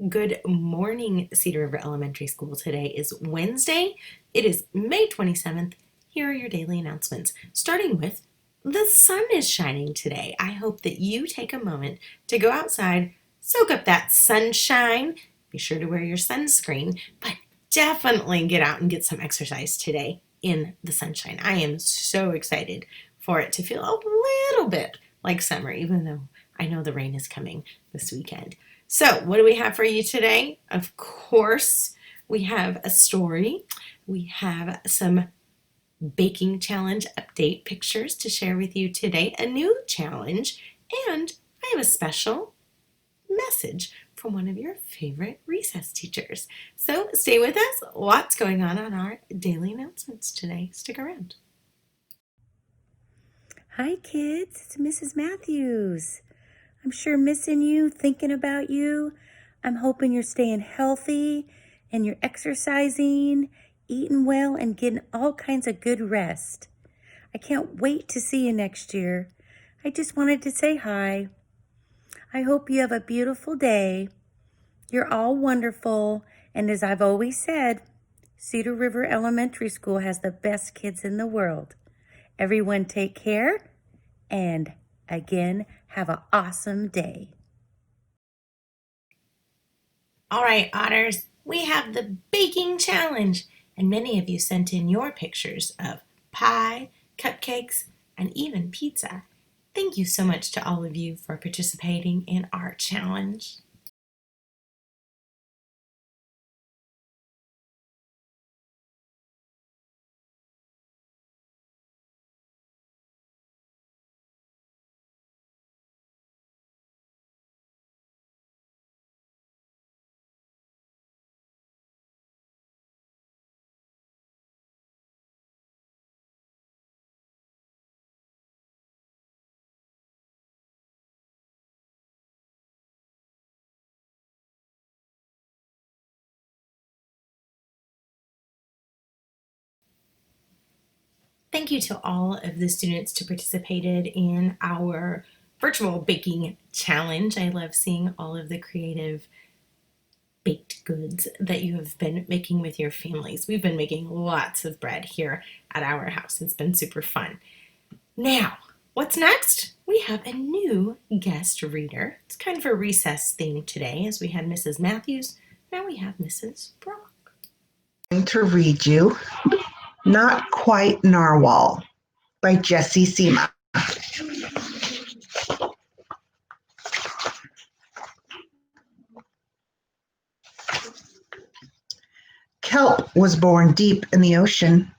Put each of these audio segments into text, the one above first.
Good morning, Cedar River Elementary School. Today is Wednesday. It is May 27th. Here are your daily announcements, starting with the sun is shining today. I hope that you take a moment to go outside, soak up that sunshine. Be sure to wear your sunscreen, but definitely get out and get some exercise today in the sunshine. I am so excited for it to feel a little bit like summer, even though I know the rain is coming this weekend. So, what do we have for you today? Of course, we have a story. We have some baking challenge update pictures to share with you today, a new challenge, and I have a special message from one of your favorite recess teachers. So, stay with us. Lots going on our daily announcements today. Stick around. Hi kids, it's Mrs. Matthews. I'm sure missing you, thinking about you. I'm hoping you're staying healthy and you're exercising, eating well, and getting all kinds of good rest. I can't wait to see you next year. I just wanted to say hi. I hope you have a beautiful day. You're all wonderful, and as I've always said, Cedar River Elementary School has the best kids in the world. Everyone take care, and again, have an awesome day. All right, Otters, we have the baking challenge, and many of you sent in your pictures of pie, cupcakes, and even pizza. Thank you so much to all of you for participating in our challenge. Thank you to all of the students who participated in our virtual baking challenge. I love seeing all of the creative baked goods that you have been making with your families. We've been making lots of bread here at our house. It's been super fun. Now, what's next? We have a new guest reader. It's kind of a recess theme today, as we had Mrs. Matthews. Now we have Mrs. Brock. I'm going to read you Not Quite Narwhal by Jessie Seema. Kelp was born deep in the ocean.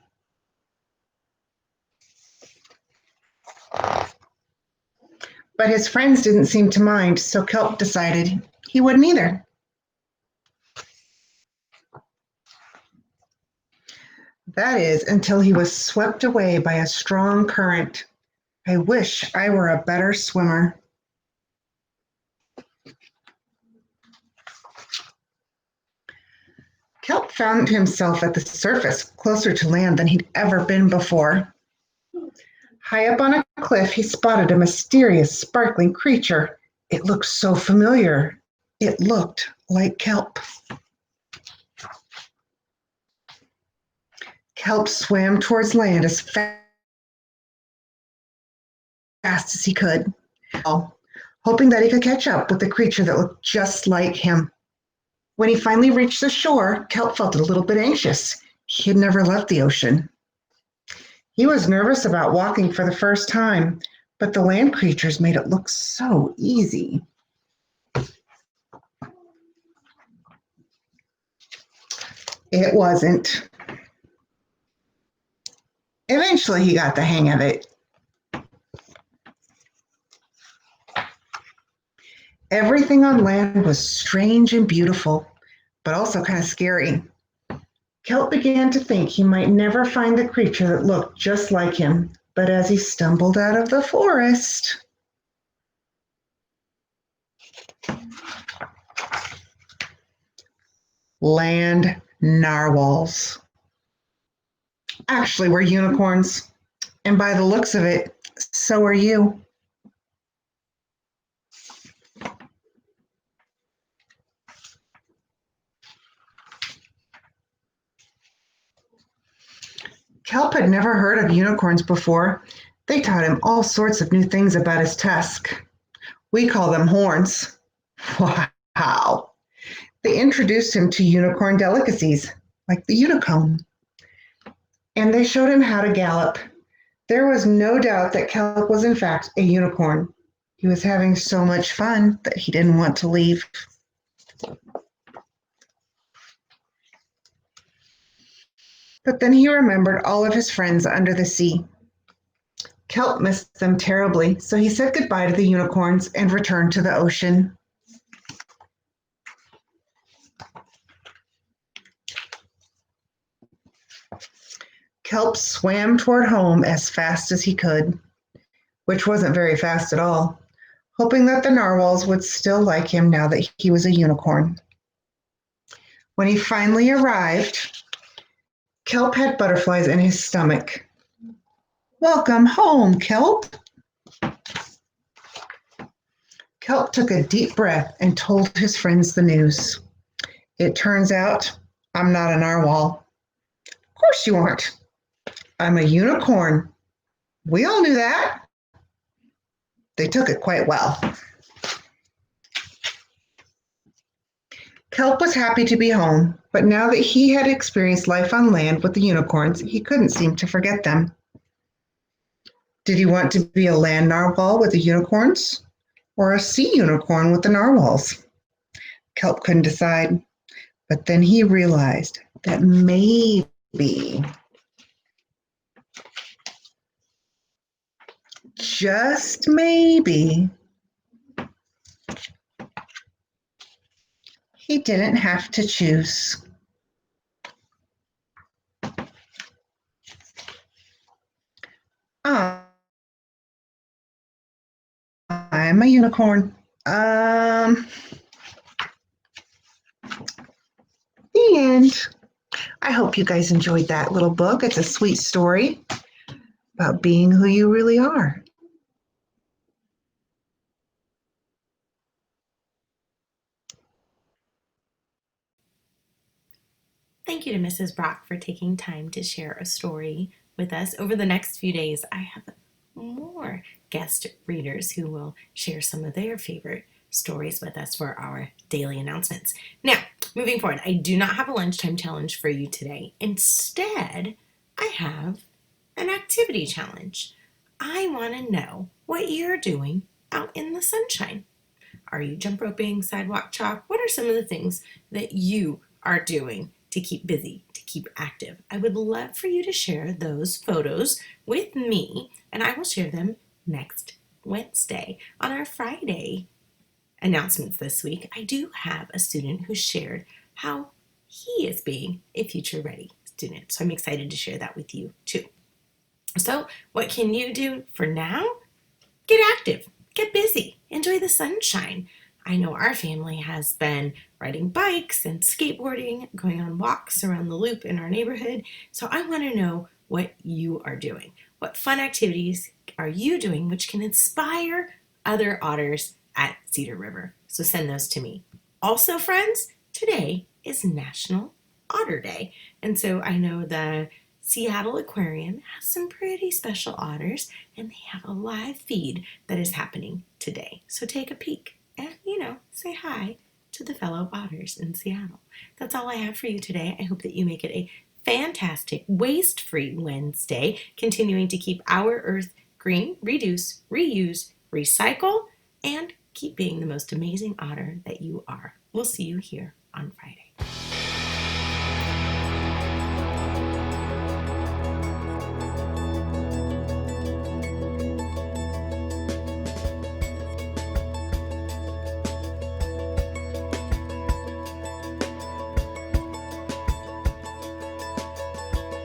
But his friends didn't seem to mind, so Kelp decided he wouldn't either. That is, until he was swept away by a strong current. I wish I were a better swimmer. Kelp found himself at the surface, closer to land than he'd ever been before. High up on a cliff, he spotted a mysterious, sparkling creature. It looked so familiar. It looked like Kelp. Kelp swam towards land as fast as he could, hoping that he could catch up with the creature that looked just like him. When he finally reached the shore, Kelp felt a little bit anxious. He had never left the ocean. He was nervous about walking for the first time, but the land creatures made it look so easy. It wasn't. Eventually, he got the hang of it. Everything on land was strange and beautiful, but also kind of scary. Kelp began to think he might never find the creature that looked just like him, but as he stumbled out of the forest, land narwhals. Actually, we're unicorns, and by the looks of it, so are you. Kelp had never heard of unicorns before. They taught him all sorts of new things about his tusk. We call them horns. Wow. They introduced him to unicorn delicacies, like the unicone, and they showed him how to gallop. There was no doubt that Kelp was in fact a unicorn. He was having so much fun that he didn't want to leave. But then he remembered all of his friends under the sea. Kelp missed them terribly, so he said goodbye to the unicorns and returned to the ocean. Kelp swam toward home as fast as he could, which wasn't very fast at all, hoping that the narwhals would still like him now that he was a unicorn. When he finally arrived, Kelp had butterflies in his stomach. "Welcome home, Kelp." Kelp took a deep breath and told his friends the news. "It turns out I'm not a narwhal." "Of course you aren't. I'm a unicorn. We all knew that." They took it quite well. Kelp was happy to be home, but now that he had experienced life on land with the unicorns, he couldn't seem to forget them. Did he want to be a land narwhal with the unicorns or a sea unicorn with the narwhals? Kelp couldn't decide, but then he realized that maybe, just maybe, he didn't have to choose. I'm a unicorn. The end. I hope you guys enjoyed that little book. It's a sweet story about being who you really are. Thank you to Mrs. Brock for taking time to share a story with us. Over the next few days, I have more guest readers who will share some of their favorite stories with us for our daily announcements. Now, moving forward, I do not have a lunchtime challenge for you today. Instead, I have an activity challenge. I want to know what you're doing out in the sunshine. Are you jump roping, sidewalk chalk? What are some of the things that you are doing to keep busy, to keep active? I would love for you to share those photos with me, and I will share them next Wednesday. On our Friday announcements this week, I do have a student who shared how he is being a future ready student. So I'm excited to share that with you too. So what can you do for now? Get active, get busy, enjoy the sunshine. I know our family has been riding bikes and skateboarding, going on walks around the loop in our neighborhood. So I want to know what you are doing. What fun activities are you doing which can inspire other otters at Cedar River? So send those to me. Also, friends, today is National Otter Day. And so I know the Seattle Aquarium has some pretty special otters, and they have a live feed that is happening today. So take a peek and, say hi to the fellow otters in Seattle. That's all I have for you today. I hope that you make it a fantastic, waste-free Wednesday, continuing to keep our Earth green, reduce, reuse, recycle, and keep being the most amazing otter that you are. We'll see you here on Friday.